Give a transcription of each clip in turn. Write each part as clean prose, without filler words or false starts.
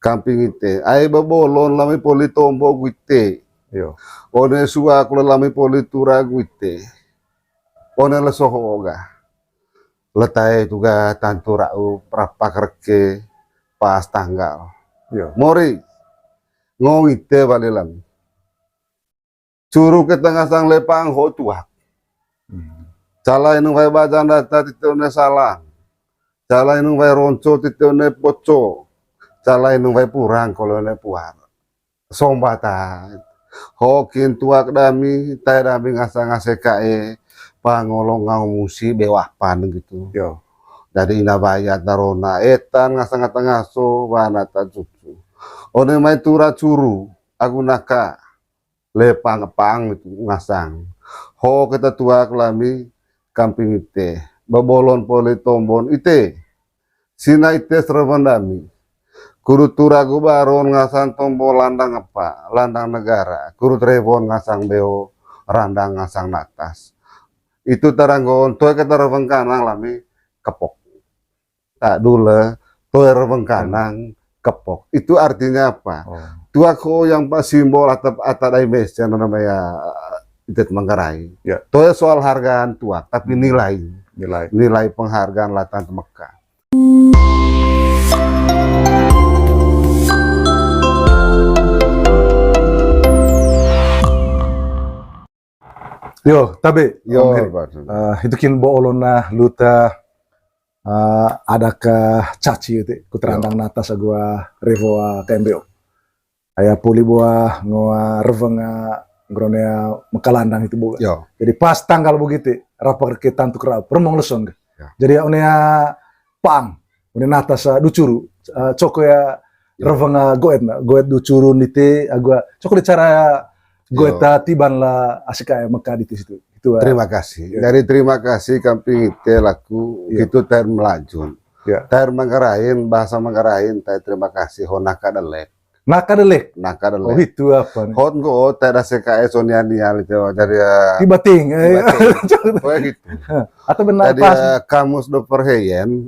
Kamping ite, ay babolon lami poli tombo guite. Yo. One suwa kula lami poli tura guite. One la sohoga. Letai juga tantu rau prapakerke pas tanggal. Yo. Mori ngong ite balilang. Curu ke tengah sang lepang ho tuak. Cala inung vai bajan data titione salang. Cala inung vai ronco titione poco. Cala inung vai purang kalau ne puar. Sombata. Hokin tuak dami, tay dami ngasa kae pangolong ngau musi bewah pan gitu. Yo. Dari inabayat narona etan ngasa ngaso wanata cucu. One mai tura curu aku naka lepang pang itu ngasang. Ho kita tuak lami kamping ite. Babolon poli tombon ite. Sina ite serban dami. Kuru turagu baron ngasang tombol landang apa? Landang negara. Kuru trevon ngasang beo randang ngasang natas. Itu taranggon toy kita rebeng kanang lami kepok. Tak dulu toy rebeng kanang kepok. Itu artinya apa? Oh. Tuako yang simbol atau daimes yang namanya itu Manggarai. Ya. Toy soal hargaan tuak, tapi nilai penghargaan latan Mekah. Yo, tabe. Yo, Itu kin boolon na luta adakah caci itu kuterandang nata sa gua revoa KMBO. Aya puli buah ngoa revenga ngronea mekalandang itu bukan. Yo. Jadi pas tanggal begitu rapor ke tantu kerap permong lesong. Ya. Jadi onea pang, onea nata sa ducuru coko ya revenga goet ducuru nite agua coko de cara goeta tiban la asika Mekah di situ. Itu. Terima kasih. Ya. Dari terima kasih kamping ite laku itu ter melajun. Ya. Ter Manggarain bahasa Manggarain terima kasih honaka delek. Nakadelek. Nakadelek. Oh itu apa nih? Hot go ter CKE Sonianial itu dari Tibating. Oh gitu. Atau benar Dari pas kamus do Perheyen,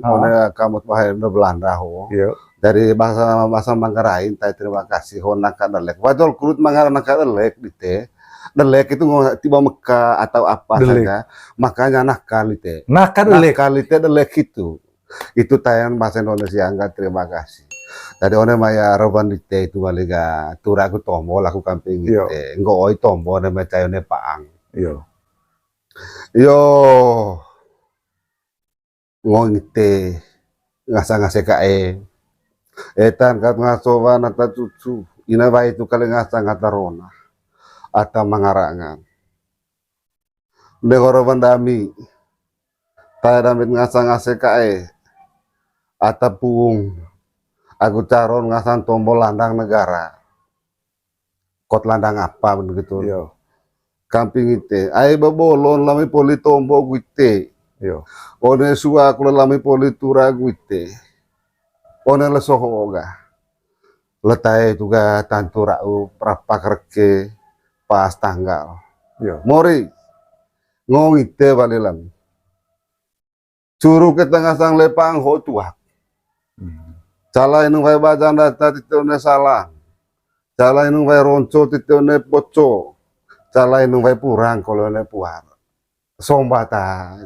kamus Perheyen do Belanda ho. Iya. Dari bahasa Manggarain terima kasih honaka delek. Wajol kurut Manggarain delek dite. Delek itu tiba Mekah atau apa saja, makanya nakal itu. Nakal itu delek itu tayang bahasa Indonesia enggak terima kasih. Dari one maya roban dite itu baliga turaku tombo laku kamping itu. Engko oi tombo ne macayone paang. Iya. Yo ngong ite ngasa kae. Etan kat ngasowa nata cucu. Ina bae itu kali ngasa ngatarona. Atau mangarangan. Negoro bandami, tay damit ngasa kae, atau pung, aku caron ngasan tombol landang negara, kot landang apa begitu. Iya. Kamping ite, ay babolon lami poli tombo guite. Iya. One suwa kula lami poli tura guite. One la sohoga. Letai juga tantu rau prapakerke pas tanggal. Yo. Mori ngong ite balilang. Curu ke tengah sang lepang ho tuak. Cala inung vai bajan data titione salang. Cala inung vai ronco titione poco. Cala inung vai purang kalau ne puar. Sombata.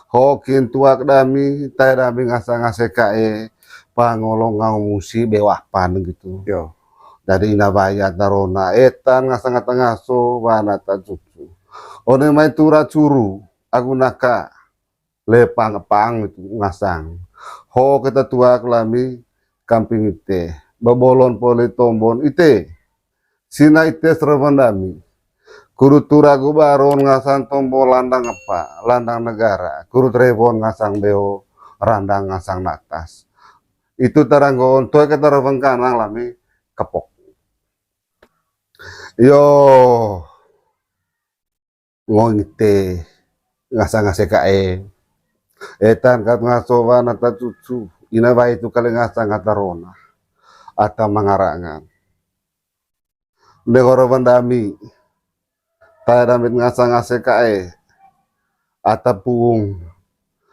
Hokin tuak dami, tay dami ngasa kae pangolong ngau musi bewah pan gitu. Yo. Dari inabayat narona etan ngasa ngaso wanata cucu. One mai tura curu aku naka lepang pang itu ngasang. Ho kita tuak lami kamping ite. Babolon poli tombon ite. Sina ite serban dami. Kuru turagu baron ngasang tombol landang apa? Landang negara. Kuru trevon ngasang beo randang ngasang natas. Itu taranggon toy kita rebeng kanang lami kepok. Yo ngong ite ngasa kae. Etan kat ngasowa nata cucu. Ina bae itu kali ngasa ngatarona. Atau mangarangan. Negoro bandami. Tay damit ngasa kae. Atau pung.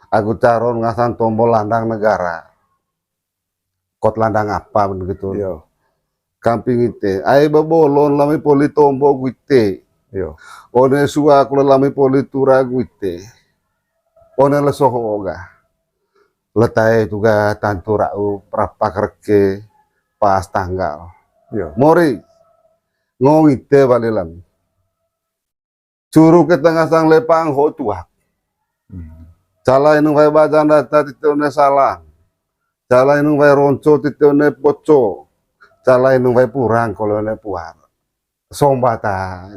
Aku caron ngasan tombol landang negara. kot landang apa begitu. Yo. Kamping ite, ai babolon lami poli tombo guite. Yo. One suwa kula lami poli tura guite. One lesoho oga. Letai juga tantu rau prapakerke pas tanggal. Yo. Mori ngongite balilam. Curu ke tengah sang lepang ho tuak. Cala inu vai bajan data titione salang. Cala inu vai ronco titione poco. Cala inu vai purang kalau ne puar. Sombata.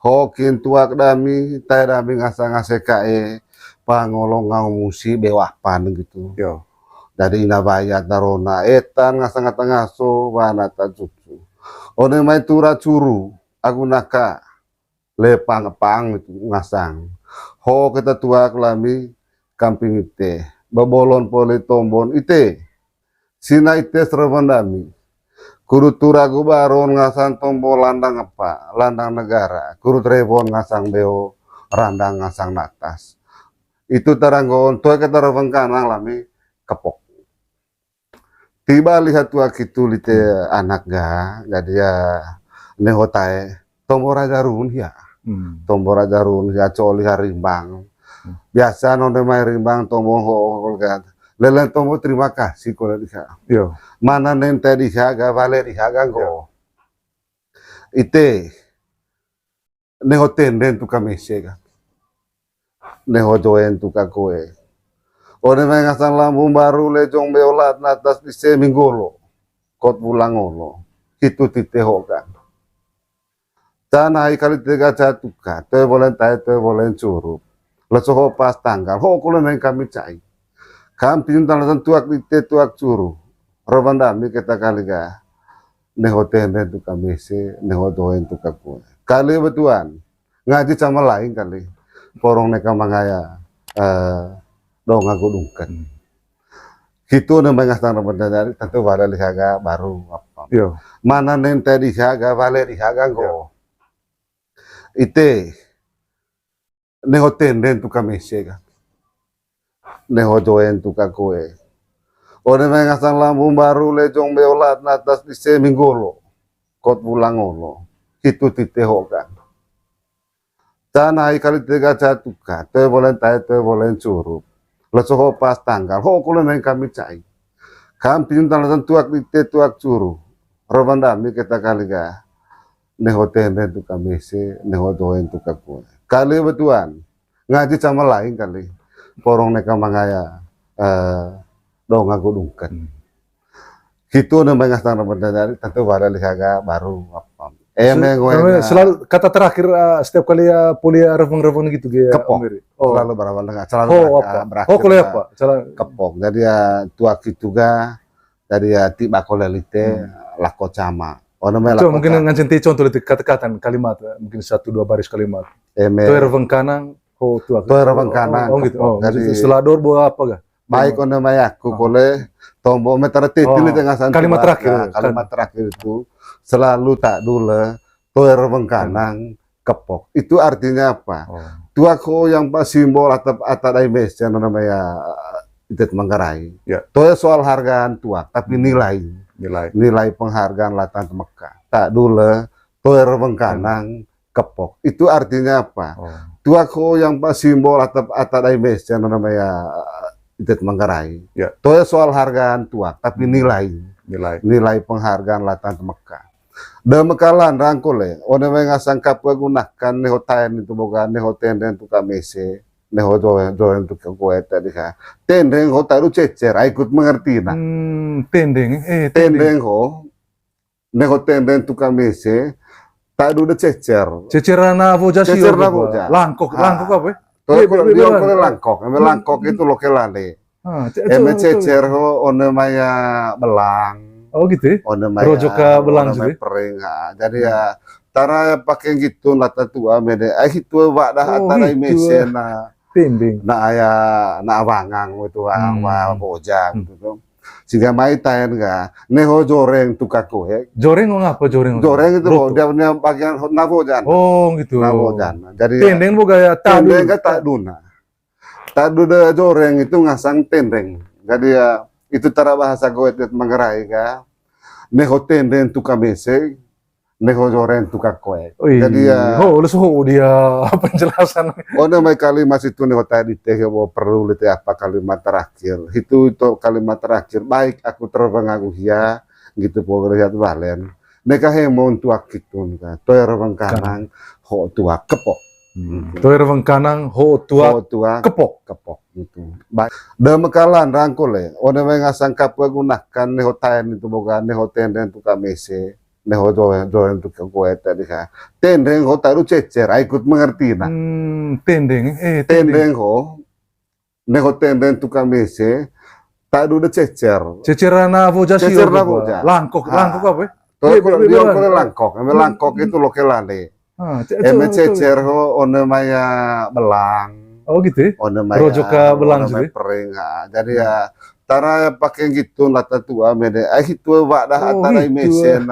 Hokin tuak dami, tay dami ngasa-ngase kae pangolong ngau musi bewapan gitu. Yo. Dari inabayat narona etan ngasa-ngaso wanata cucu. One mai tura curu aku naka lepang itu ngasang. Ho kita tuak lami kamping ite. Babolon poli tombon ite. Sina ite serabandami. Kudu turagu baron ngasang tombol landang apa? Landang negara. Kudu trebon ngasang beo randang ngasang natas. Itu taranggon tuh kita rebeng kanang lami kepok. Tiba lihat tuak itu lite anak ga. Jadi ya nehotai tombol raja run ya. Tombol raja run ya coli harimbang. Biasa nonde mai rimbang tombol ho kan. Lelen tombol terima kasih kalau dikah. Yo. Mana nente dihaga vale dihaga go. Ite neho tenden tu kamese kan. Neho joen tu kakoe. Ode mengasang lambung baru lejong beolat natas di seminggolo. Kot bulangolo. Itu titeho kan. Tanah kali tiga catuka. Te boleh tay te boleh curup. Lesoho pas tanggal. Ho kulen yang kami cai. Kamping tanah tuak ite tuak curu. Robandami kita kali ga. Neho tenden tu kamese. Neho doen tu kakoe. Kali betuan. Ngaji sama lain kali. Porong neka mangaya. Dong aku dungkan. Gitu namanya ngasang Ramadan dari tentu wala lihaga baru apa. Yo. Mana nente dihaga vale dihaga go. Ite neho tenden tu kamese kan. Neho joen tu kakoe. Ode mengasang lambung baru lejong beolat natas di seminggolo. Kot bulangolo. Itu titeho kan. Tanah kali tiga catuka. Te boleh tay te boleh curup. Lesoho pas tanggal. Ho kulen yang kami cai. Kamping tanah tuak ite tuak curu. Robandami kita kali ga. Neho tenden tu kamese. Neho doen tu kakoe. Kali betuan. Ngaji sama lain kali. Porong neka mangaya. Dong aku dungkan. Gitu namanya ngasang Ramadan dari tentu wala lihaga baru apa. Selalu kata terakhir setiap kali ya kuliah reveng-reveng gitu ya. Kepok. Oh. Selalu berawal dengan selalu apa? berakhir. Oh kuliah apa? Kepok. Jadi ya tuak itu ga. Jadi ya tiba kolelite lako cama. Oh namanya Coba mungkin ngancenti contoh itu kata-kata kalimat mungkin 1-2 baris kalimat. Tuh reveng kanang. Oh tuak. Tuh reveng kanang. Oh gitu. Oh, jadi setelah dor bawa apa ga? baik on namanya aku boleh tombol meter titil di tengah sana. Kalimat terakhir. Kalimat terakhir itu selalu tak dulu. Tuh reveng kanang kepok. Itu artinya apa? Tuak yang pas simbol atau dari mesin namanya itu Manggarai. Ya. Tuh soal hargaan tuak, tapi nilai penghargaan Latan Mekah. Tak dulu tuh reveng kanang kepok. Itu artinya apa? Tuak yang pas simbol atau dari mesin namanya itu Manggarai. Ya. Tuh soal hargaan tuak, tapi nilai penghargaan Latan Mekah. Demekalan rangkul ya, orang yang ngasang kapwa gunakan nehotain itu bukan nehoten dan tu kamese, nehojoen tu kue tadi kan. Tendeng ho taruh cecer, ikut mengerti nak. Tendeng ho, nehoten dan tu kamese, taruh de cecer. Ceceran avoja sih. Cecer avoja. Langkok apa? Dia langkok itu lokelale. Cecer ho, orang maya belang. Oh gitu ya? Rojoka belang gitu. Jadi ya tara pakai gitu lata tua mede. Itu wadah antara mesin na tendeng. Na aya na abangang itu wa boja gitu. Sehingga mai taen ga neho joreng tukako ya. Joreng ngapa joreng? Joreng itu dia punya bagian nabojan. Oh gitu. Nabojan. Jadi tendeng boga ya tendeng ka tak duna. Tak duna joreng itu ngasang tendeng. Jadi ya itu cara bahasa goet Manggarai ka. Neho tenden tu kamese, neho joren tu kakoe. Jadi ya, lu suhu dia penjelasan. may kalimat itu neho tadi teh perlu lite apa kalimat terakhir. Itu kalimat terakhir. Baik aku terpengaruh ya, gitu pokoknya tuh balen. Neka hemon tu akitun ka, toer kanang ho tua kepok. Toer kanang ho tua kepok gitu. Baik. Demekalan rangkul one may ngasang kapwa gunakan neho taen itu boga neho tenden tu kamese. Neho joren tu kakoe tadi ka. Tendeng ho taru cecer, ikut mengerti nah. Tendeng ho neho tenden tu kamese, taru de cecer. Cecerana voja sih. Langkok apa? Langkok itu lokelale. Eme cecer ho one maya belang. Oh gitu. One maya rojoka belang sih. Pering. Jadi ya tara pakai gitu lata tua mede. Itu wadah antara imesen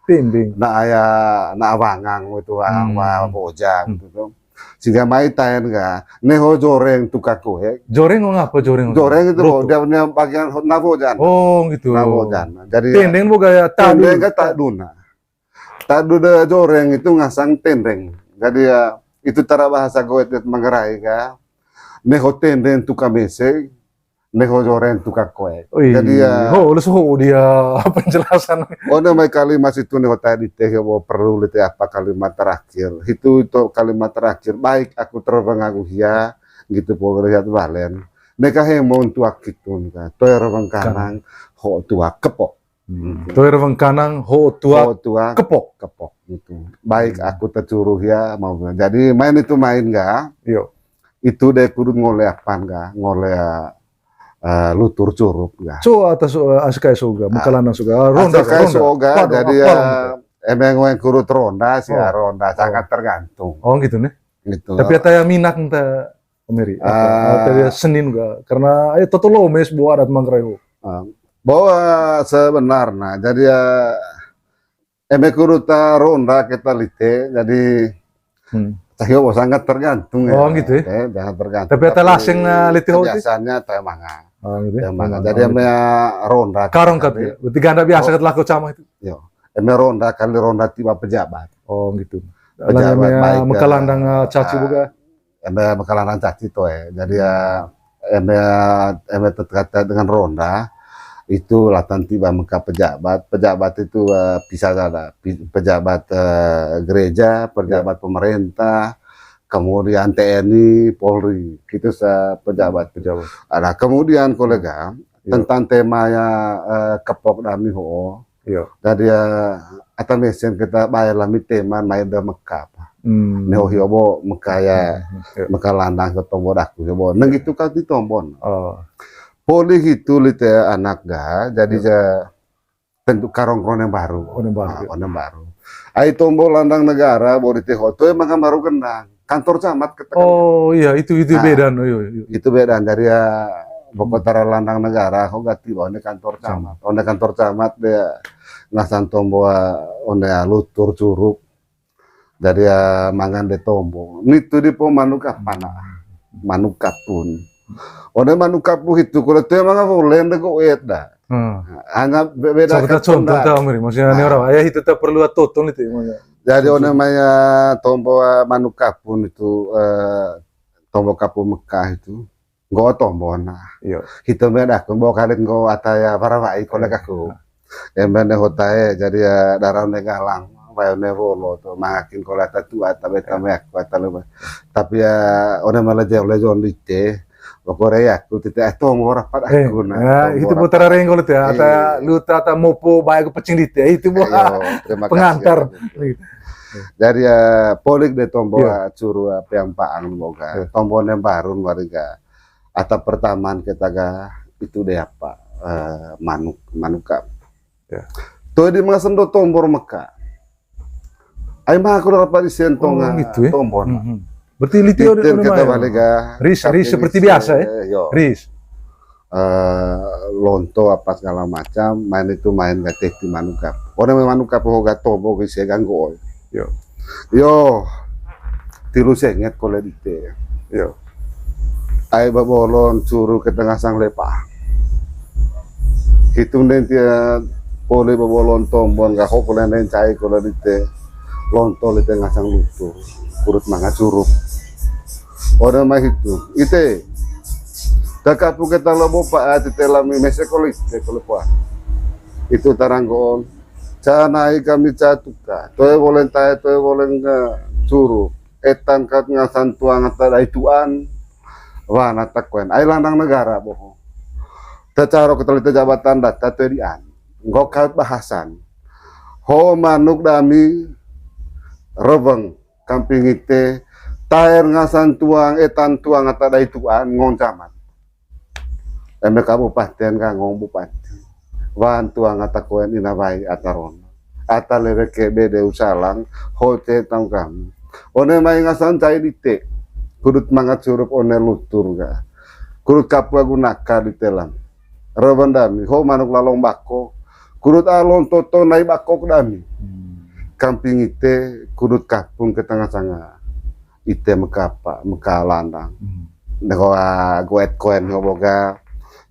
tendeng. Na aya na awangang itu wa boja gitu. Sehingga mai taen ga neho joreng tu kakoe. Joreng ngapa joreng? Joreng itu dia punya bagian navojan. Oh gitu. Navojan. Jadi tendeng boga ya tendeng ka takduna. Tadu de joreng itu ngasang tendeng. Jadi ya itu cara bahasa goet Manggarai ka. Neho tendeng tu kamese, neho joreng tu kakoe. Jadi ya lu suhu dia penjelasan. may kalimat itu neho tadi teh perlu lite apa kalimat terakhir. Itu kalimat terakhir. Baik aku terpengaruh ya, gitu pokoknya tuh balen. Neka hemon tu akitun ka, toer kanang ho tua kepok. Toer kanang ho tua kepok gitu. Baik aku tercuruh ya mau. Jadi main ga? Yo. Itu deh kudu ngoleh apaan ga? Ngoleh lutur curug ga. So atas askai soga, mukalana soga. Ronda soga. Jadi ya emang yang kurut ronda sih ronda sangat tergantung. Oh gitu nih. Gitu. Tapi ada minat ente Meri. Ada Senin ga? Karena toto lomes buat adat Manggarai. Bahwa sebenarnya jadi ya eme kuruta ronda kita lite jadi cahyo sangat tergantung ya. Oh gitu ya. Sangat tergantung. Tapi ada lasing lite ho biasanya teh manga. Oh gitu. Jadi eme ronda karong kat ya. Berarti ganda biasa kat laku cama itu. Yo. Eme ronda kali ronda tiba pejabat. Oh gitu. Pejabat baik mekalandang caci boga. Eme mekalandang caci to Jadi ya eme terkait dengan ronda itu latan tiba muka pejabat itu bisa ada pejabat gereja, pejabat pemerintah, kemudian TNI, Polri, itu pejabat. Ada kemudian kolega tentang temanya kepok dami ho. Jadi atau mesin kita bayar lami tema main dah Mekah. Neho hiobo Mekaya Mekah landang ke tombol aku hiobo. Neng itu kan di tombol. Polih itu lite anak ga, jadi tentu karongkron yang baru. Yang baru. Ai tombol landang negara, boleh teh hoto emang baru kendang. Kantor camat katakan. Oh iya, itu beda. Itu beda dari Bokotara landang negara, kau gati bahwa ini kantor camat. Onde kantor camat dia ngasan tombol onde lutur curug. Dari mangan de tombol. Nitu di po manukapana. Manukapun. Onde manukapu itu kalau tuh emang boleh ndek wet dah. Hanya beda contoh Meri, maksudnya ini orang ayah itu tak perlu tonton itu maksudnya. Jadi onde maya tombol manukapun itu tombol kapu Mekah itu nggo tombol nah. Itu beda nggo kalian nggo ataya para wai kolega aku. Emben hotae jadi darah galang. Bayone volo to makin kolata tua tabe tamek tapi ona malah jauh lejon dite Korea aku tidak tahu mau rapat aku itu putar renggol itu ya ada lu tata mopo baik pecing dite itu pengantar dari polik de tombol curu yang paang boga tombol yang baru warga atap pertamaan kita ga itu deh apa manuka tuh di mengasem do tombol Mekah ay mah aku dapat disentong tombol. Berarti litio kita balik ris seperti biasa ya. Ris. Lonto apa segala macam, main gateh di manukap. Orang manukap hoga tobo bisa ganggu. Yo. Tilu senget kole dite. Yo. Ay babolon suruh ke tengah sang lepah. Itu nanti pole bawa lontong bon gak kok kulen cai kulen ite lontol ite ngasang lutu kurut manga curug. Orang mah itu ite takapu kita lobo pa ati telami mesekolit kolekwa. Itu taranggon canai kami catuka toe bolen tae toe bolen curug etan kat ngasan tuang ata ituan wah natakwen ai landang negara boho tacaro ketelita jabatan data terian ngokal bahasan ho manuk dami rebeng kamping ite taer ngasan tuang etan tuang ata ituan ngoncaman eme kabupaten kangong bupati wan tuang ata koen inabai ataron ata lereke bede usalang hoce tau kami one mai ngasan cai dite kudut mangat surup one lutur ga kudut kapua gunaka di telam reban dami ho manuk lalong bako kudut alon toto nai bako dami kamping ite kudut kapung ke tengah-tengah ite mekapa mekalandang neko goet koen ngoboga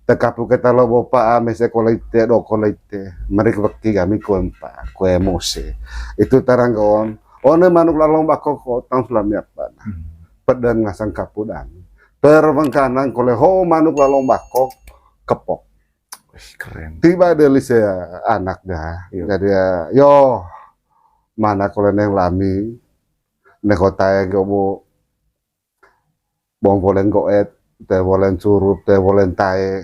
tekapu kita lobo pa mese kolite do kolite mereka beki kami kuempa kue mose itu taranggon one manuk lalong bako ko tang sulam apa pedan ngasang kapu dami termengkanang kole ho manuk lalong bako kepok. Keren. Tiba dari saya anak dah, jadi yo mana kalau neng lami, nekota yang gobo, bong bolen goet, teh bolen surup, teh bolen tae,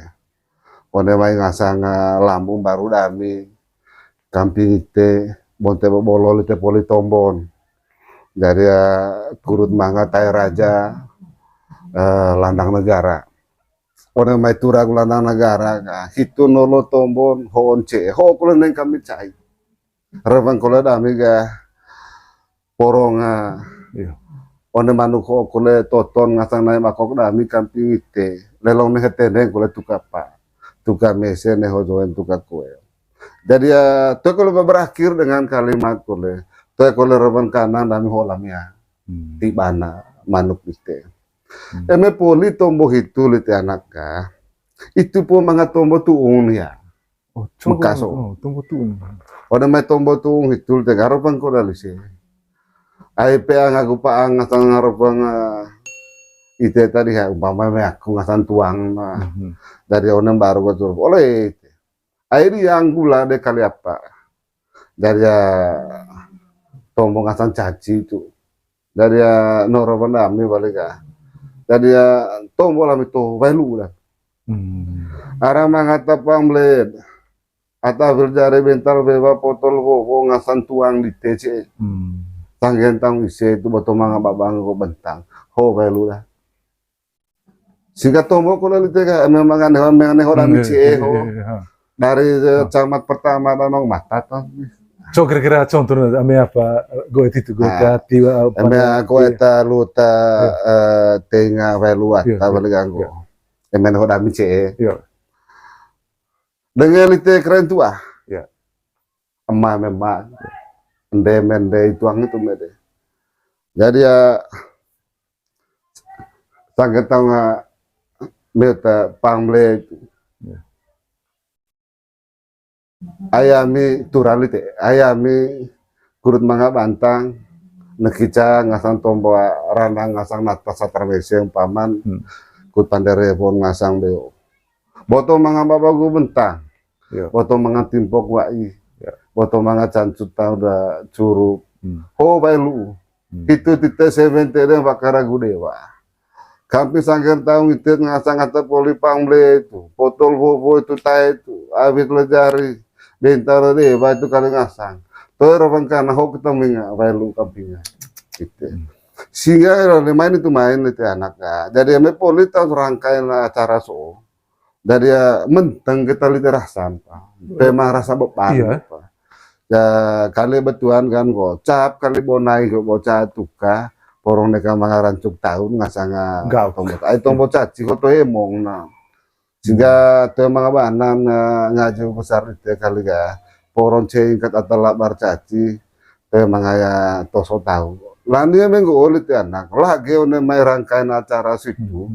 one mai ngasang lambung baru dami, kamping ite, bon teh bolol ite poli tombon, jadi kurut mangga tae raja, landang negara. Orang mai tura gulandang negara hitu nolo tombon honce ho kulen neng kami cai rebang kula dami ga poronga one manuk ho kule toton ngasang nai makok dami kamping ite lelong ne hetene kule tukapa tuka mese ne ho joen tuka kue jadi to kule berakhir dengan kalimat kule to kule rebang kanan dami ho lamia tibana manuk ite. Eme poli tombo itu lite anak itu pun mga tombo tuung ya. Oh, Mekaso. Tombo tuung. Ode may tombo tuung itu lite garopan ko dali si. Ay pe ang aku paang ngasang garopan ite tadi ya umpama me aku ngasan tuang dari onem baru betul. Oleh ay yang gula de kali apa. Dari tombo ngasan caci itu. Dari noroban dami balik jadi tombol kami itu velu lah. Arah mangata pambled, atau berjari bentar beba potol koko ngasan tuang di TC. Tanggen tang isi itu batu manga babang ko bentang, ho velu lah. Sehingga tombol ko lalu tega memang aneh orang di CE ho. Dari camat pertama danong mata tuh. So kira-kira contohnya ame apa goet itu goet tiba ame aku eta luta tenga velu ata balik anggo emen ho dami CE dengan lite keren tua emma memang mende tuang itu mede jadi sangat tahu meta pamble itu ayami turalite ayami kurut manga bantang nekica ngasang tombo ranang ngasang nata satarmese umpaman kut pandere pon ngasang beo boto manga babagu bentang boto manga timpok wai boto manga cancut tau da curu ho bailu itu tite sebentere bakara gudewa kampi sangker tahu itu ngasang kata poli pamble itu potol bobo itu tae itu abis lejari bentar deh, batu kali ngasang. Tuh orang karena ho ketemu nggak, velu kampingnya, gitu. Sehingga orang main itu anak. Jadi ame poli tahu rangkaian acara so. Dari menteng kita literasan, tema rasa beban. Ya kali betuan kan gocap, kali bonai kok bocah tuka, porong neka mangarancuk tahun ngasang tombol. Ay tombol caci kok tuh emong na. Sehingga tuh mga banan ngaju besar itu kali ga poron cengkat atau labar caci tuh mga ya toso tahu lani minggu ulit anak lagi one may rangkaian acara situ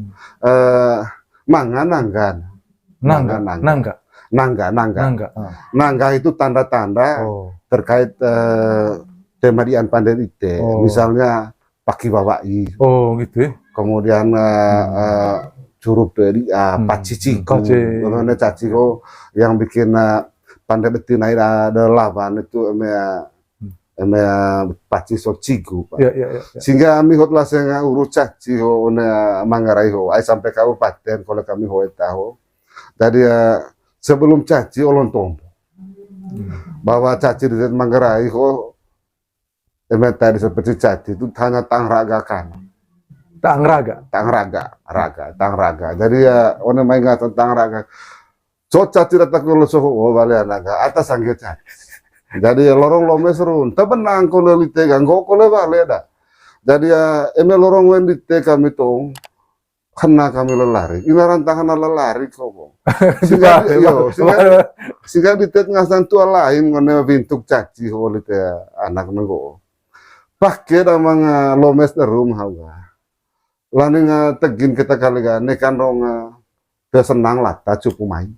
nangga nangga. Nangga. Nangga itu tanda-tanda Oh. terkait temadian pandai ite. Oh. Misalnya paki bawai, Oh gitu ya. kemudian curup dari paciciku, mana caciko yang bikin pandai betina ada lawan itu paciso cigu, Pak. Ya. Sehingga kami hotlah saya urut caci ho Manggarai ho, ay sampai kabupaten kalau kami ho tahu. Jadi sebelum caci olon tombo, bahwa caci di Manggarai ho, tadi seperti caci itu hanya tangragakan. Tangraga. Jadi orang main nggak tentang raga. So caci datang ke lusuh, balik naga atas angge caci. Jadi lorong lome serun, tebenang kole lite ganggo kole balik dah. Jadi lorong wendite kami tong, kena kami lelari. Inaran tahan lelari kok. Sehingga ditet ngasan tua lain ngone bintuk caci lite anak nego. Pakai damang lomes derum hawa. Lalu tegin kita kali nekan rong kesenang lah, tak cukup main.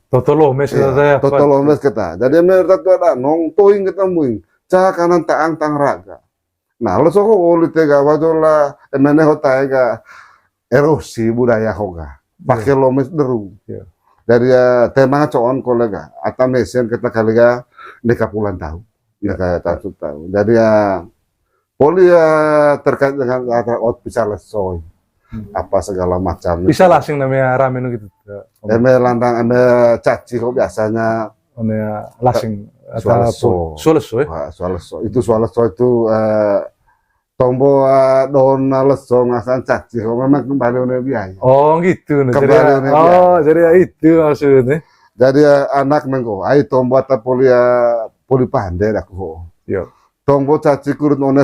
Totolomes Totolomes kita. Jadi mereka tuh ada nong toing kita muing. Cah kanan taang tang raga. Nah, lo soko oli tega wajola emene hotai ga erosi budaya hoga. Pakai lomes deru. Dari tema coon kolega. Atau mesen kita kali ga neka puluhan tahun. Neka tahun. Jadi poli terkait dengan bisa lesoy. Apa segala macam. Bisa langsung namanya ramen gitu. Landang caci kok biasanya lasing sualeso. Sualeso. Itu sualeso itu tombo daun leso ngasan caci kok memang kembali oleh biaya. Oh gitu. Kembali jadi itu maksudnya. Jadi anak mengko, ai tombo atau poli pandai aku. Iya. Tombo caci kurut one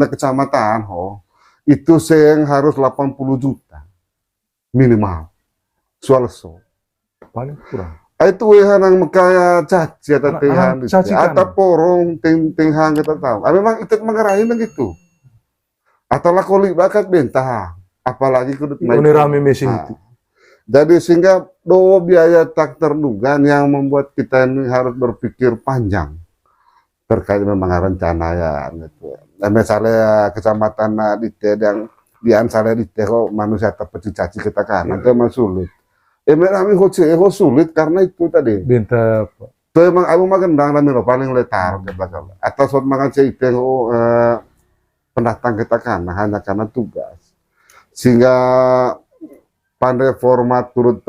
kecamatan ho. Itu yang harus 80 juta minimal sualeso paling kurang itu yang kaya caci atau tihan atau porong ting-tinghang kita tahu memang itu mengerahin gitu atau lah koli bakat bentah apalagi kudu rame mesin itu jadi sehingga biaya tak terduga yang membuat kita ini harus berpikir panjang terkait memang rencana ya gitu. Misalnya kecamatan Dite yang dian salah Dite kok manusia terpecah caci kita kan itu memang sulit. Kami sulit karena itu tadi. Benta. Itu emang aku makan dang lo paling letar kita atau saat makan itu pendatang kita kan hanya karena tugas. Sehingga pandai format turut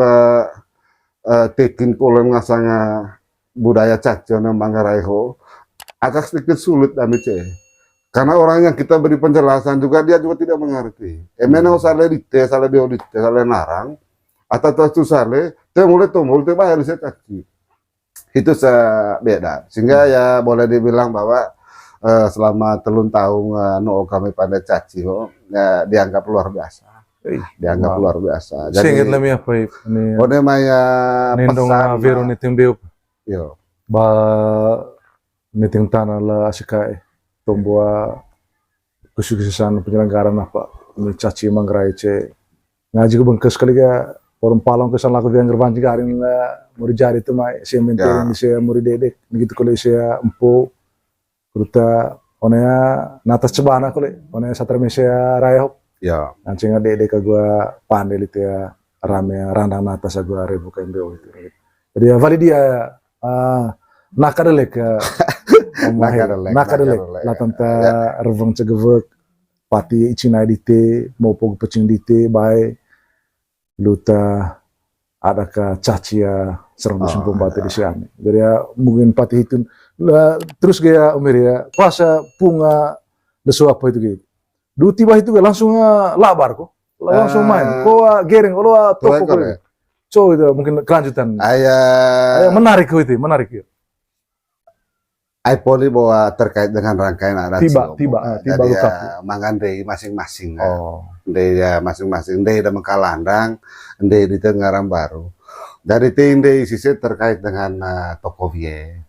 tekin kolom ngasanga budaya caci yang Manggarai ho agak sedikit sulit kami karena orang yang kita beri penjelasan juga dia juga tidak mengerti. Emang salah dite, salah biodite, salah narang, atau itu salah, dia mulai tombol, dia bayar saya caci. Itu beda. Sehingga ya boleh dibilang bahwa selama telun tahun kami pandai caci, ya, dianggap luar biasa. Dianggap luar biasa. Jadi ingat lagi apa ini? Ode maya pesan Vero niting beo. Yo. Ba niting tanah lah asikai. Tomboa kesuksesan penyelenggaraan apa ini caci Manggarai ngaji ke bengkes kali ga orang palong kesan laku yang gerban juga hari ini mau dijari itu mai saya maintain saya mau dedek begitu kalau saya empu kuruta onea natas cebana kali onea satrame saya raya ya nanti nggak dedek gua pandai itu ya rame randang natas gua rebu KMBO itu jadi ya dia nakadelek nakadelek latanta reveng cegevek pati icinai dite maupun pecing dite baik luta ada ke cacia serang dusun batu di sini jadi ya mungkin pati itu terus gaya umir ya puasa bunga desu apa itu gitu dulu tiba itu langsung labar kok langsung main kok gereng kalau toko kok so itu mungkin kelanjutan ayah menarik itu menarik ya iPoli bahwa terkait dengan rangkaian narasi tiba ya, mangan dari masing-masing dari ya masing-masing dari ada Mengkalandang dari di Tengaram Baru dari tindai sisi terkait dengan Tokovie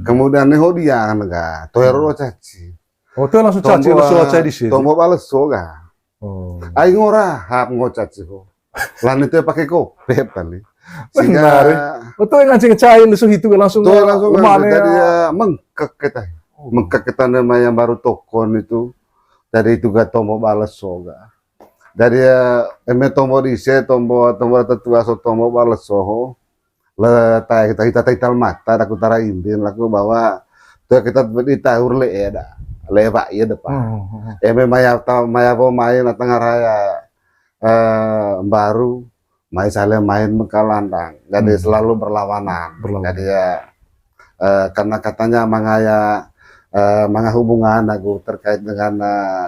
kemudian neho dia kan enggak toero caci itu langsung caci di sini tombo balas soga aing ora hap ngo caci ho lan itu pakai kopi kali Sehingga Benar. Betul yang ngancing cair langsung itu langsung tuh langsung lemane jadi ya. mengkek kita. Mengkek kita namanya baru tokon itu. Dari itu gak tomo balas soga. Dari eme tomo dise tomo tetua so tomo balas soho. Le kita tital mata aku tara indin laku bahwa tuh kita ditahur le eda. Lewat ya depan. Eme maya main tengah raya baru main saling main mengkalandang. Jadi selalu berlawanan. Jadi ya karena katanya manga hubungan aku terkait dengan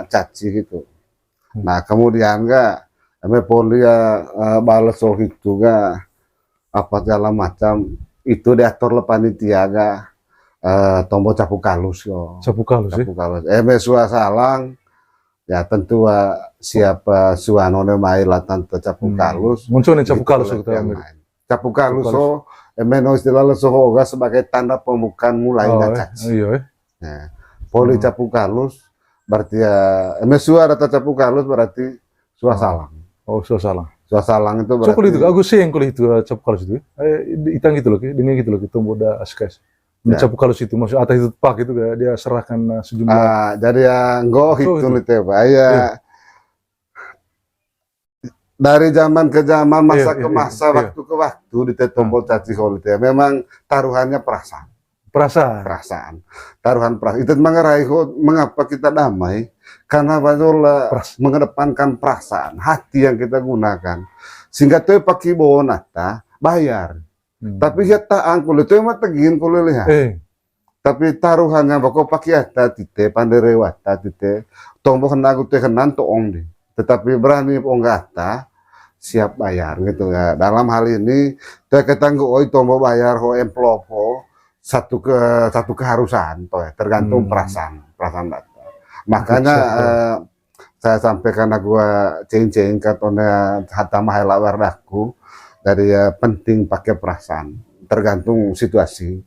caci gitu. Nah kemudian eme poli balas so itu apa segala macam itu diatur le panitia tombol capu kalus yo. Capu kalus sih. Capu kalus. Eme suasalang ya tentu siapa suanone mai lah tante capu kalus. Muncul nih capu kalus Gitu kita. Capu kalus so eme no istilah lesohoga sebagai tanda pembukaan mulainya caci. Iya. Nah, poli capu kalus berarti ya eme sua data capu kalus berarti suasalang. Oh, suasalang. Suasalang itu berarti. So kulit itu, aku sih yang kulit itu capu kalus itu. Itang gitu loh, dengan gitu loh, tombol da askas. Capu kalus itu maksud atas itu pak itu dia serahkan sejumlah. Jadi ya enggak itu nih teh, ya. Dari zaman ke zaman, masa ke masa, waktu ke waktu di tombol caci hol itu memang taruhannya perasaan. Taruhan perasaan. Itu mengerai mengapa kita damai? Karena betul mengedepankan perasaan, hati yang kita gunakan. Sehingga tuh pakai bonata bayar. Tapi kita angkul itu emang tegin kuliah lihat. Tapi taruhannya bakal pakai hata tite pandai rewata tite tombol hendak teh henan toong deh. Tetapi berani onggata siap bayar gitu ya. Dalam hal ini kita nggak tombol bayar ho emplopo satu keharusan toh ya, tergantung perasaan data. Makanya saya sampaikan gua ceng-ceng katanya hatta mahela wardaku dari penting pakai perasaan tergantung situasi.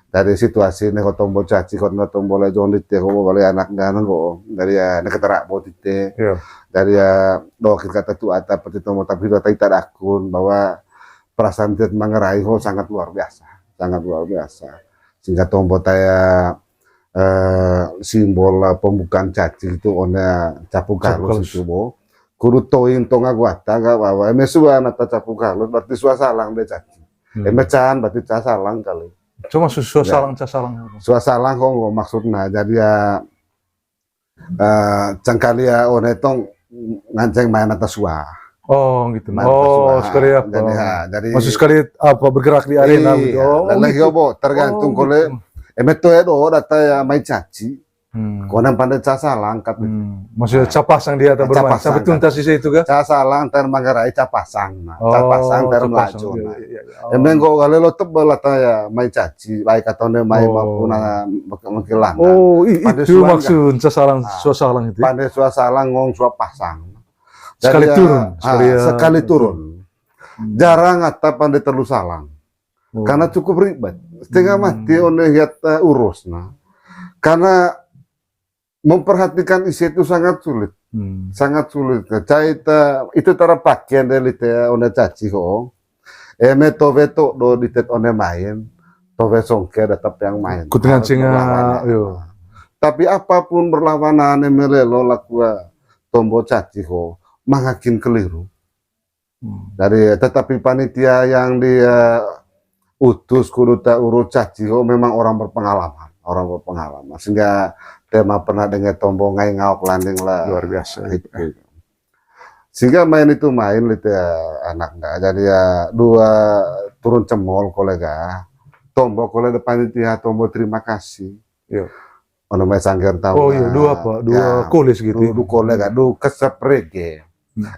Dari situasi nih tombol caci kono tombol jonit ya kok boleh anak dan kok dari neketerak potite dari dokter kata tu ata peti tombol tapi data tidak akun bahwa perasaan tidak mengerai sangat luar biasa sehingga tombol saya simbol pembukaan caci itu ona capu kalus itu bo kudu toin tonga guata bahwa mesua nata capu kalus berarti suasalang deh caci emecan berarti casalang kali. Cuma suasalang. Suasalang kok maksudnya jadi ya cangkali ya onetong nganceng main atas sua. Oh gitu. Sekali apa? Jadi maksud sekali apa bergerak di arena gitu. Lagi obo tergantung kole emeto ya do data ya main caci. Konan pandai casalang kat. Maksudnya capasang dia atau bermain. Sampai tuntas sih itu kan? Casalang ter manggarai capasang. Capasang ter melaju. Emang kok kalau lo tebel atau ya main caci, baik atau ne main maupun mengkilang. Oh itu maksud casalang suasalang itu. Pandai suasalang ngong suapasang. Sekali turun. Jarang atau pandai terlalu salang. Karena cukup ribet. Setengah mati oleh lihat urus. Karena memperhatikan isi itu sangat sulit. Sangat sulit. Caita itu terpakai dari ona caci ho. Eme tove to do ditet one main. Tove songke tetap yang main. Kutingan singa. Tapi apapun berlawanan emelelo lakua tombol caci ho mengakin keliru. Dari tetapi panitia yang dia utus kuduta urut caci ho memang orang berpengalaman. Sehingga tema pernah dengar tombol ngai ngawak landing lah luar biasa itu. Sehingga main gitu ya anak enggak jadi ya dua turun cemol kolega tombol kolega panitia tombol terima kasih ono main sangger tahu dua koles gitu dua kolega dua kesep rege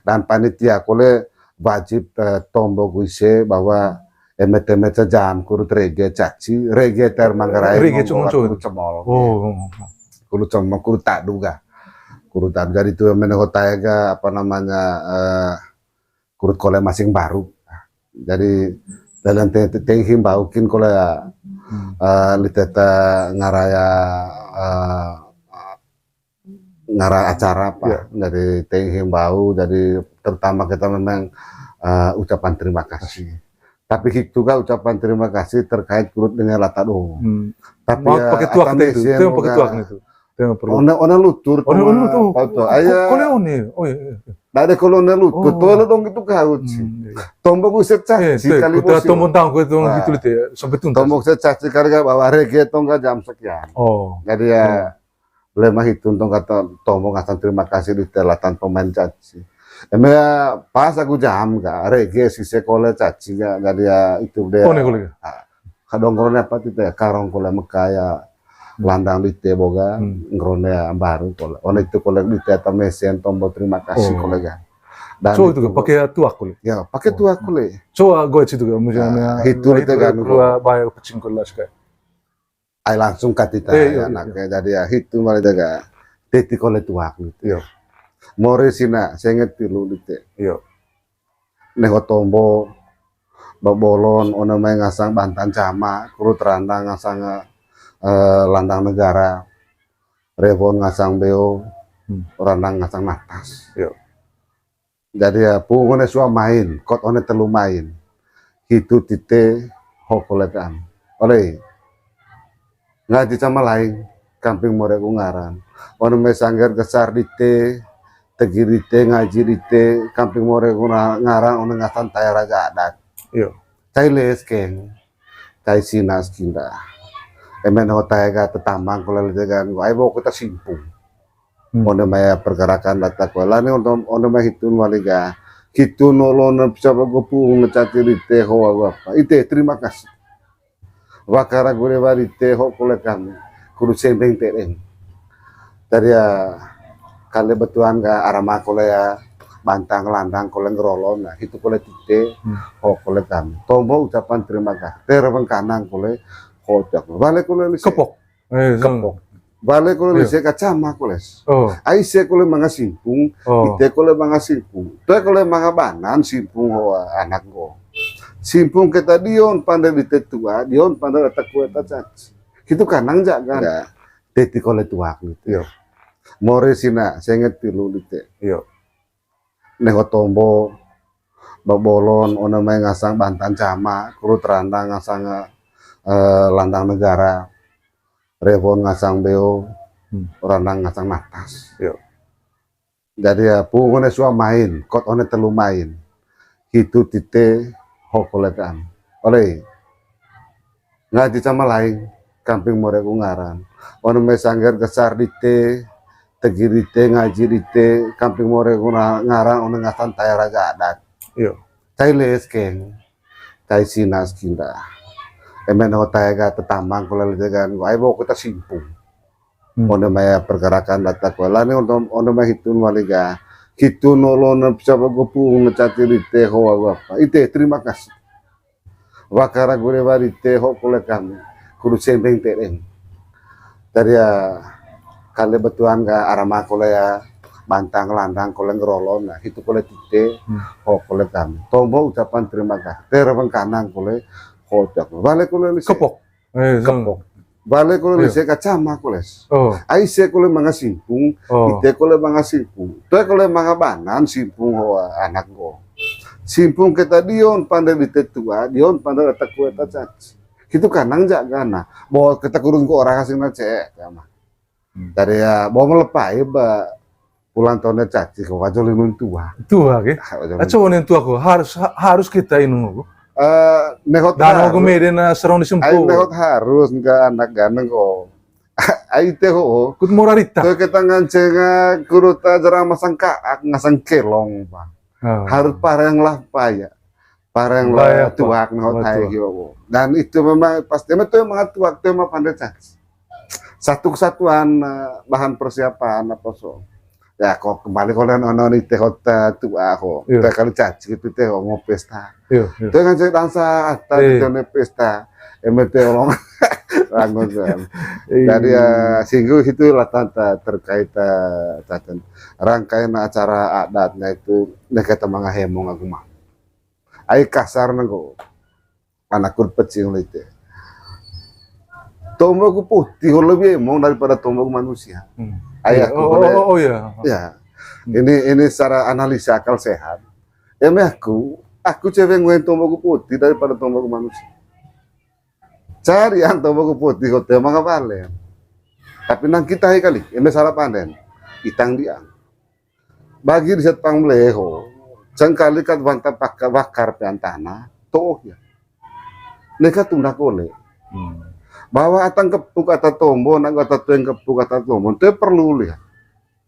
dan panitia kolega wajib tombol kuise bahwa emet-emet jam kurut rege caci rege termanggarai rege cemol kurut cemol kurut tak duga kurut tak jadi itu menegotaya apa namanya kurut kole masing baru jadi dalam tenghim baukin kole liteta ngaraya acara apa dari tenghim bau jadi terutama kita memang ucapan terima kasih. Tapi itu kan ucapan terima kasih terkait kurut dengan latar Hmm. tapi Mau ya pakai tuak akan itu mesen yang pakai moga tuak itu. Itu yang perlu. ona lutur Oh, tuh. foto Kok aya one? Oh iya. ada kolonel lutur Oh. tuh dong itu kau sih Iya. tombok uset Eh, caci tuh, kali kita bos tombol tahu gitu Wah. gitu ya, sampai tuntas. tombok uset caci kali bawa rege tongga jam sekian Oh. jadi ya lemah itu tong kata tombok asan terima kasih di telatan pemain caci emang ya pas aku jam gak rege si sekolah caci gak jadi ya itu deh Oh nih kolega. kadongkornya apa itu ya karong kola mekaya landang di teh boga ngrone baru kola ono itu kola di teh mesen tombol terima kasih Oh. kolega dan So itu pakai tuak kolega. ya pakai tuh aku le So gue situ kan misalnya itu kan keluar bayar pecing kelas kayak. ay langsung katita Iya. anaknya jadi ya itu malah jaga teti kola tuh aku Iya. more sina saya ngerti lu di teh Iya. nego tombol babolon ono main ngasang bantan cama kurut randang ngasang landang negara revon ngasang beo randang ngasang natas Iya. jadi ya pungone sua main kot one telu main itu tite hokolekan oleh ngaji sama lain kamping more ngaran ono me sanggar gesar dite tegirite ngaji dite kamping more ngaran ono ngasan tay raja adat Iya. tay leskeng tay sinas kinda emen hotai ga tetamang kalau lejagan ay bawa kita simpung ono maya pergerakan data kola ni ono maya hitun waliga hitun nolon bisa bagopung ngecati rite ho apa ite terima kasih wakara gure warite ho kole kami kudu sendeng tereng dari ya kale betuan ga arama kole ya bantang landang kole ngerolon nah itu kole tite ho kole kami tombo ucapan terima kasih terang kanang kole kocak balik kole Kepok. kepok balik kole lise kacama koles Oh. ai se kole manga simpung Oh. ite kole manga simpung te kole manga banan simpung ho anak go simpung kita dion pandai ditetua dion pandai letak kue caci itu kanang jaga teti kole tuak gitu Iya. more sina saya ngerti lu dite Iya. nego tombo babolon ono main ngasang bantan cama kurut randang ngasang landang negara revon ngasang beo randang ngasang natas Iya. jadi ya pungone sua main kot one telu main itu tite hokolekan oleh ngaji sama lain kamping more ngaran ono me sanggar gesar dite tegirite ngaji dite kamping more ngaran ono ngasan tay raja adat Iya. tay leskeng tay sinas kinda emen hotai ga tetamang kalau lejagan ay bawa kita simpung ono maya pergerakan data kola ni ono maya hitun waliga hitun nolon bisa bagopung ngecati rite ho apa ite terima kasih wakara gure warite ho kole kami kudu sendeng tereng dari ya kale betuan ga arama kole ya bantang landang kole ngerolon nah itu kole tite ho kole kami tombo ucapan terima kasih terang kanang kole kocak balik kole lise Kepok. kepok balik kole lise kacama koles Oh. ai se kole manga simpung Oh. ite kole manga simpung te kole manga banan simpung ho anak go simpung kita dion pandai ditetua dion pandai letak kue caci itu kanang jagana bawa kita kurun ke orang asing cek sama dari ya bawa melepai ba pulang tahunnya caci kau kajolin nun tua Tua ke. Aco nen tua ko harus kita inu. nekot Dan harus aku mede na serong di ai sempo. nekot harus nggak anak ganeng kok ai teh ho Kut morarita. tuh kita nganceng kuruta jarang masang kaak ngasang kelong pak harus parang lah paya parang lah tuak ngot hai yo dan itu memang pasti itu memang tuak itu memang pandai caci satu kesatuan bahan persiapan apa so ya kok kembali kalau ono nih teh kota tuak kok teh kali caci itu teh mau pesta itu kan saya dansa tadi itu pesta emet orang rangun jadi ya singgung itu lah tanta terkait rangkaian acara adatnya itu mereka temangah hemong aku mah ai kasar nengko anak kurpecing itu tombok putih lebih emong daripada tombok manusia ayahku oh ya ya ini secara analisa akal sehat aku Aku cewek nguen tomboku putih daripada tomboku manusia. Cari yang tomboku putih kau tema ngapalen. Tapi nang kita kali, ini salah panen. Itang dia. Bagi riset pangleho, cengkali kat bantah bakar pian tanah, toh ya. Mereka tunda kole. Bahwa atang kepuk kata tombo, nang kata tueng kepuk kata tombo, itu perlu lihat.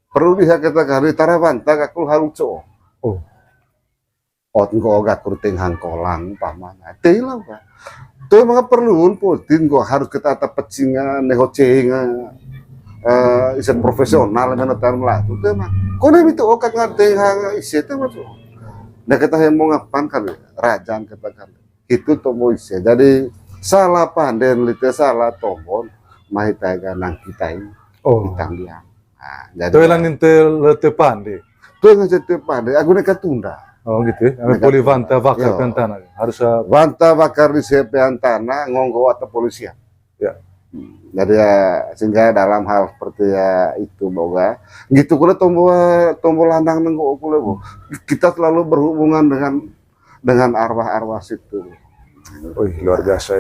Perlu lihat kita kali tara bantah kakul harus co. Oh. Ot ngo gak kurting hangkolang pamana. Teilau ka. Tuh mga perluun po, din ko harus kita ata pecinga, nehocenga, isan profesional nga natar melato. Tuh mah, kung namin ito okat nga hanga isya, tuh mah. Na kita mo ngapan kali, rajaan kita kali. Itu tomo isya. Jadi salah panden lite salah tombol, mahitay ka nang kita ini. Oh. Itang dia. Nah, Itu lang nintel letepan deh. tuh nga sa panden, aku na katunda. Oh gitu ya. Ame poli vanta bakar pentana. Harus Banta bakar di sepean tanah ngonggo atau polisian. ya. Jadi ya sehingga dalam hal seperti ya itu boga gitu kule tombol landang nenggo kule bo. Kita selalu berhubungan dengan arwah-arwah situ. Wih, luar biasa.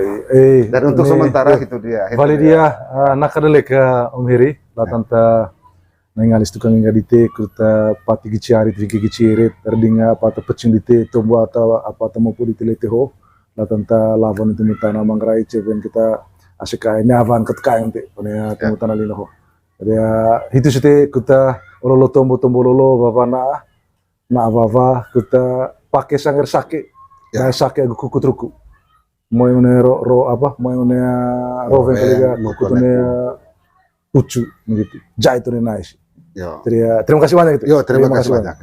Dan untuk sementara itu dia. Vali dia nakadele ka Om Heri, latanta nengalis tukang ngadite kuta pati giciari tiki gicirit terdinga apa ta pecing dite tombo atau apa ta mau di teleteho latanta lawan itu mitana mangrai ceben kita asika ini avan ketkain te punya temu tanah linoho. Jadi itu sih kuta ololo tombo lolo bapa na avava kuta pakai sangger sake. Ya sake aku kukutruku. Mau yang ro apa? Mau yang roven kaliga kutune ucu begitu. Jai itu nice. Yo. Terima kasih banyak itu. Yo, terima kasih banyak.